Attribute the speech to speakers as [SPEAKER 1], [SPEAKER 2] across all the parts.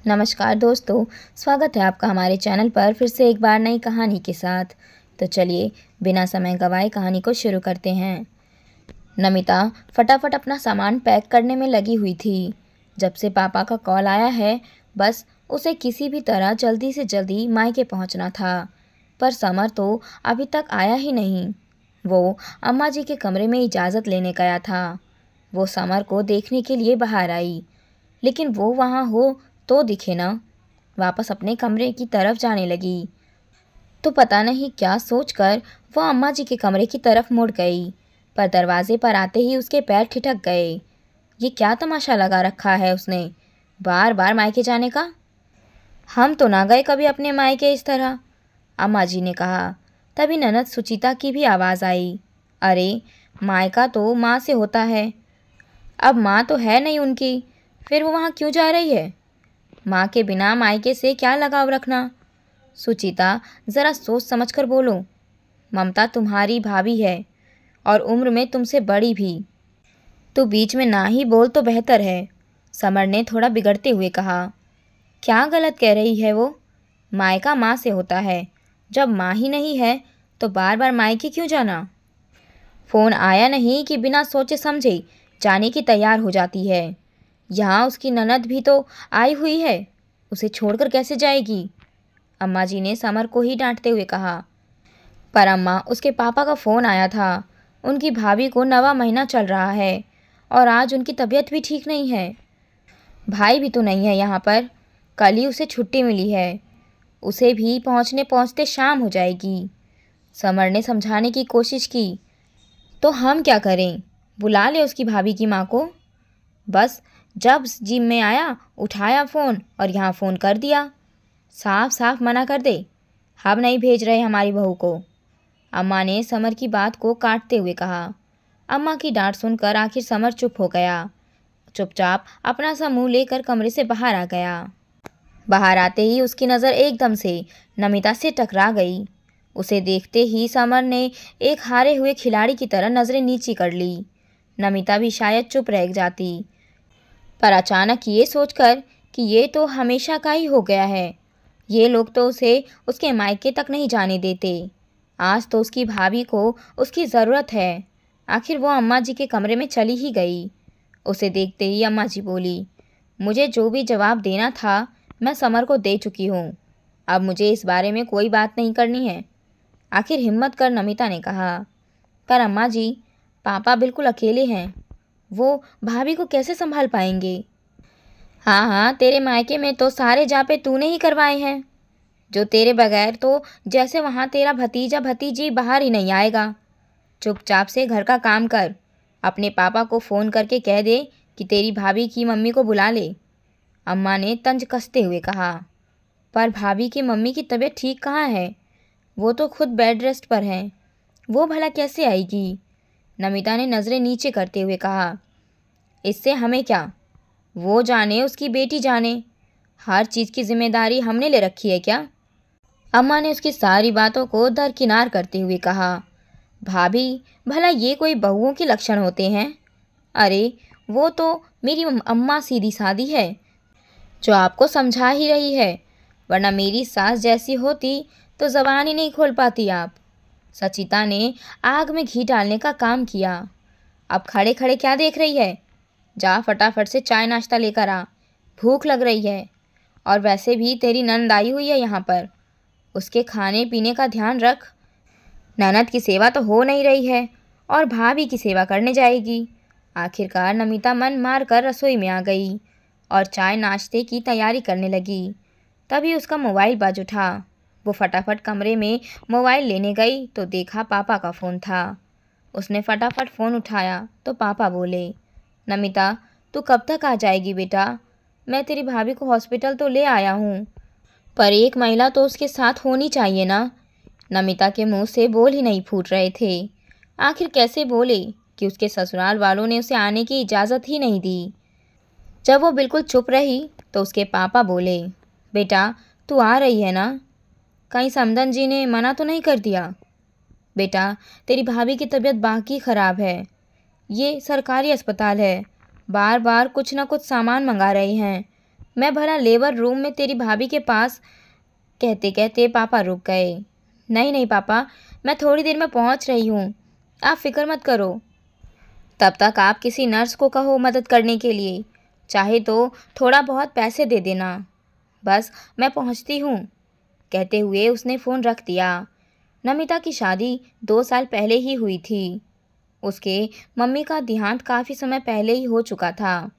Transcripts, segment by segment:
[SPEAKER 1] नमस्कार दोस्तों, स्वागत है आपका हमारे चैनल पर फिर से एक बार नई कहानी के साथ। तो चलिए बिना समय गंवाए कहानी को शुरू करते हैं। नमिता फटाफट अपना सामान पैक करने में लगी हुई थी। जब से पापा का कॉल आया है, बस उसे किसी भी तरह जल्दी से जल्दी मायके पहुंचना था। पर समर तो अभी तक आया ही नहीं। वो अम्मा जी के कमरे में इजाज़त लेने गया था। वो समर को देखने के लिए बाहर आई, लेकिन वो वहाँ हो तो दिखे ना। वापस अपने कमरे की तरफ जाने लगी तो पता नहीं क्या सोचकर वह अम्मा जी के कमरे की तरफ मुड़ गई। पर दरवाजे पर आते ही उसके पैर ठिठक गए। ये क्या तमाशा लगा रखा है उसने, बार बार मायके जाने का। हम तो ना गए कभी अपने मायके इस तरह, अम्मा जी ने कहा। तभी ननद सुचिता की भी आवाज़ आई। अरे, मायका तो माँ से होता है, अब माँ तो है नहीं उनकी, फिर वो वहाँ क्यों जा रही है। माँ के बिना मायके से क्या लगाव रखना। सुचिता, ज़रा सोच समझ कर बोलो। ममता तुम्हारी भाभी है और उम्र में तुमसे बड़ी भी। तो बीच में ना ही बोल तो बेहतर है, समर ने थोड़ा बिगड़ते हुए कहा। क्या गलत कह रही है वो, मायका माँ से होता है। जब माँ ही नहीं है तो बार बार मायके क्यों जाना। फ़ोन आया नहीं कि बिना सोचे समझे जाने की तैयार हो जाती है। यहाँ उसकी ननद भी तो आई हुई है, उसे छोड़कर कैसे जाएगी। अम्मा जी ने समर को ही डांटते हुए कहा। पर अम्मा, उसके पापा का फ़ोन आया था। उनकी भाभी को 9वां महीना चल रहा है और आज उनकी तबीयत भी ठीक नहीं है। भाई भी तो नहीं है यहाँ पर, कल ही उसे छुट्टी मिली है। उसे भी पहुँचने पहुँचते शाम हो जाएगी। समर ने समझाने की कोशिश की। तो हम क्या करें, बुला ले उसकी भाभी की माँ को। बस जब जिम में आया उठाया फ़ोन और यहाँ फ़ोन कर दिया। साफ साफ मना कर दे, हम नहीं भेज रहे हमारी बहू को, अम्मा ने समर की बात को काटते हुए कहा। अम्मा की डांट सुनकर आखिर समर चुप हो गया। चुपचाप अपना सा मुंह लेकर कमरे से बाहर आ गया। बाहर आते ही उसकी नज़र एकदम से नमिता से टकरा गई। उसे देखते ही समर ने एक हारे हुए खिलाड़ी की तरह नज़रें नीची कर ली। नमिता भी शायद चुप रह जाती, पर अचानक ये सोचकर कि ये तो हमेशा का ही हो गया है, ये लोग तो उसे उसके मायके तक नहीं जाने देते। आज तो उसकी भाभी को उसकी ज़रूरत है। आखिर वो अम्मा जी के कमरे में चली ही गई। उसे देखते ही अम्मा जी बोली, मुझे जो भी जवाब देना था मैं समर को दे चुकी हूँ। अब मुझे इस बारे में कोई बात नहीं करनी है। आखिर हिम्मत कर नमिता ने कहा। पर अम्मा जी, पापा बिल्कुल अकेले हैं, वो भाभी को कैसे संभाल पाएंगे। हाँ हाँ, तेरे मायके में तो सारे जापे तूने ही करवाए हैं, जो तेरे बगैर तो जैसे वहाँ तेरा भतीजा भतीजी बाहर ही नहीं आएगा। चुपचाप से घर का काम कर। अपने पापा को फ़ोन करके कह दे कि तेरी भाभी की मम्मी को बुला ले, अम्मा ने तंज कसते हुए कहा। पर भाभी की मम्मी की तबीयत ठीक कहाँ है, वो तो खुद बेड रेस्ट पर हैं, वो भला कैसे आएगी। नमिता ने नज़रें नीचे करते हुए कहा। इससे हमें क्या, वो जाने उसकी बेटी जाने, हर चीज़ की जिम्मेदारी हमने ले रखी है क्या। अम्मा ने उसकी सारी बातों को दरकिनार करते हुए कहा। भाभी, भला ये कोई बहुओं के लक्षण होते हैं। अरे, वो तो मेरी अम्मा सीधी सादी है, जो आपको समझा ही रही है, वरना मेरी सास जैसी होती तो ज़बान ही नहीं खोल पाती आप। सचिता ने आग में घी डालने का काम किया। अब खड़े खड़े क्या देख रही है, जा फटाफट से चाय नाश्ता लेकर आ, भूख लग रही है। और वैसे भी तेरी नंद आई हुई है यहाँ पर, उसके खाने पीने का ध्यान रख। ननद की सेवा तो हो नहीं रही है और भाभी की सेवा करने जाएगी। आखिरकार नमिता मन मार कर रसोई में आ गई और चाय नाश्ते की तैयारी करने लगी। तभी उसका मोबाइल बज उठा। वो फटाफट कमरे में मोबाइल लेने गई तो देखा पापा का फ़ोन था। उसने फटाफट फ़ोन उठाया तो पापा बोले, नमिता, तू कब तक आ जाएगी बेटा, मैं तेरी भाभी को हॉस्पिटल तो ले आया हूँ, पर एक महिला तो उसके साथ होनी चाहिए ना। नमिता के मुंह से बोल ही नहीं फूट रहे थे। आखिर कैसे बोले कि उसके ससुराल वालों ने उसे आने की इजाज़त ही नहीं दी। जब वो बिल्कुल चुप रही तो उसके पापा बोले, बेटा तू आ रही है ना, कहीं समदन जी ने मना तो नहीं कर दिया। बेटा, तेरी भाभी की तबीयत बाकी ख़राब है, ये सरकारी अस्पताल है, बार बार कुछ ना कुछ सामान मंगा रहे हैं, मैं भला लेबर रूम में तेरी भाभी के पास। कहते कहते पापा रुक गए। नहीं नहीं पापा, मैं थोड़ी देर में पहुंच रही हूँ, आप फिक्र मत करो। तब तक आप किसी नर्स को कहो मदद करने के लिए, चाहे तो थोड़ा बहुत पैसे दे देना। बस मैं पहुंचती हूँ। कहते हुए उसने फ़ोन रख दिया। नमिता की शादी 2 साल पहले ही हुई थी। उसके मम्मी का देहांत काफ़ी समय पहले ही हो चुका था।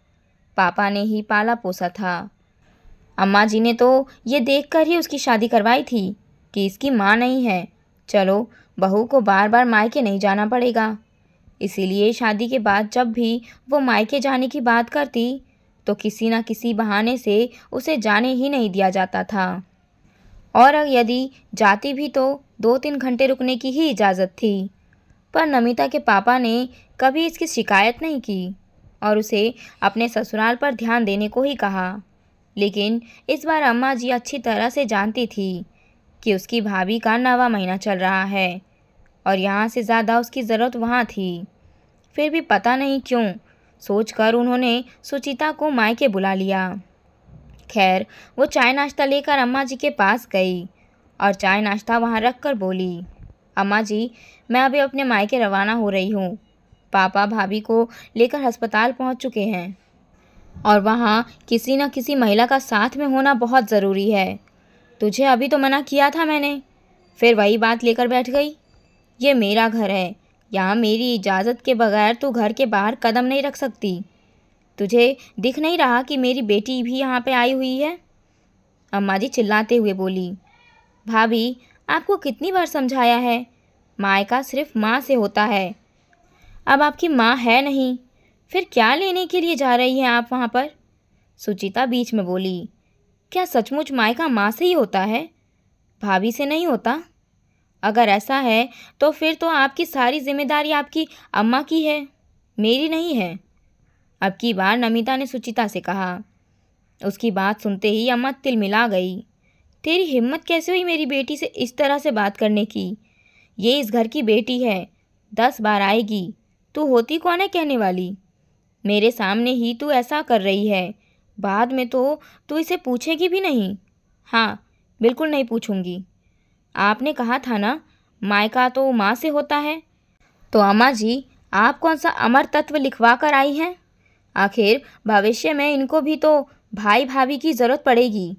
[SPEAKER 1] पापा ने ही पाला पोसा था। अम्मा जी ने तो ये देखकर ही उसकी शादी करवाई थी कि इसकी माँ नहीं है, चलो बहू को बार बार मायके नहीं जाना पड़ेगा। इसीलिए शादी के बाद जब भी वो मायके जाने की बात करती तो किसी न किसी बहाने से उसे जाने ही नहीं दिया जाता था, और यदि जाती भी तो 2-3 घंटे रुकने की ही इजाज़त थी। पर नमिता के पापा ने कभी इसकी शिकायत नहीं की और उसे अपने ससुराल पर ध्यान देने को ही कहा। लेकिन इस बार अम्मा जी अच्छी तरह से जानती थी कि उसकी भाभी का 9वां महीना चल रहा है और यहाँ से ज़्यादा उसकी ज़रूरत वहाँ थी। फिर भी पता नहीं क्यों सोचकर उन्होंने सुचिता को मायके बुला लिया। खैर, वो चाय नाश्ता लेकर अम्मा जी के पास गई और चाय नाश्ता वहाँ रख कर बोली, अम्मा जी, मैं अभी अपने मायके रवाना हो रही हूँ। पापा भाभी को लेकर अस्पताल पहुँच चुके हैं और वहाँ किसी न किसी महिला का साथ में होना बहुत ज़रूरी है। तुझे अभी तो मना किया था मैंने, फिर वही बात लेकर बैठ गई। ये मेरा घर है, यहाँ मेरी इजाज़त के बगैर तू घर के बाहर कदम नहीं रख सकती। तुझे दिख नहीं रहा कि मेरी बेटी भी यहाँ पे आई हुई है? अम्मा जी चिल्लाते हुए बोली, भाभी, आपको कितनी बार समझाया है, मायका सिर्फ माँ से होता है। अब आपकी माँ है नहीं, फिर क्या लेने के लिए जा रही हैं आप वहाँ पर? सुचिता बीच में बोली, क्या सचमुच मायका माँ से ही होता है, भाभी से नहीं होता? अगर ऐसा है तो फिर तो आपकी सारी जिम्मेदारी आपकी अम्मा की है, मेरी नहीं है। अब की बार नमिता ने सुचिता से कहा। उसकी बात सुनते ही अम्मा तिलमिला गई। तेरी हिम्मत कैसे हुई मेरी बेटी से इस तरह से बात करने की? ये इस घर की बेटी है, 10 बार आएगी, तू होती कौन है कहने वाली? मेरे सामने ही तू ऐसा कर रही है, बाद में तो तू इसे पूछेगी भी नहीं। हाँ, बिल्कुल नहीं पूछूंगी। आपने कहा था ना, मायका तो माँ से होता है। तो अम्मा जी, आप कौन सा अमर तत्व लिखवा कर आई हैं? आखिर भविष्य में इनको भी तो भाई भाभी की ज़रूरत पड़ेगी।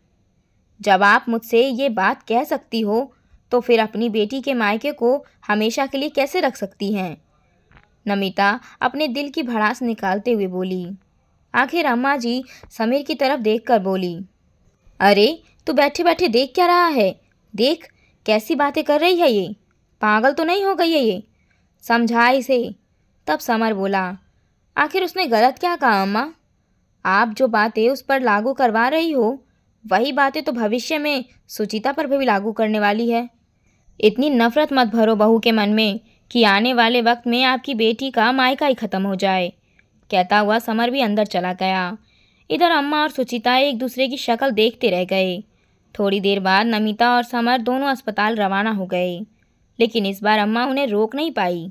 [SPEAKER 1] जब आप मुझसे ये बात कह सकती हो तो फिर अपनी बेटी के मायके को हमेशा के लिए कैसे रख सकती हैं? नमिता अपने दिल की भड़ास निकालते हुए बोली। आखिर अम्मा जी समीर की तरफ देखकर बोली, अरे तू बैठे बैठे देख क्या रहा है? देख कैसी बातें कर रही है ये, पागल तो नहीं हो गई है ये? समझा इसे। तब समर बोला, आखिर उसने गलत क्या कहा अम्मा? आप जो बातें उस पर लागू करवा रही हो वही बातें तो भविष्य में सुचिता पर भी लागू करने वाली है। इतनी नफरत मत भरो बहू के मन में कि आने वाले वक्त में आपकी बेटी का मायका ही ख़त्म हो जाए। कहता हुआ समर भी अंदर चला गया। इधर अम्मा और सुचिता एक दूसरे की शक्ल देखते रह गए। थोड़ी देर बाद नमिता और समर दोनों अस्पताल रवाना हो गए, लेकिन इस बार अम्मा उन्हें रोक नहीं पाई।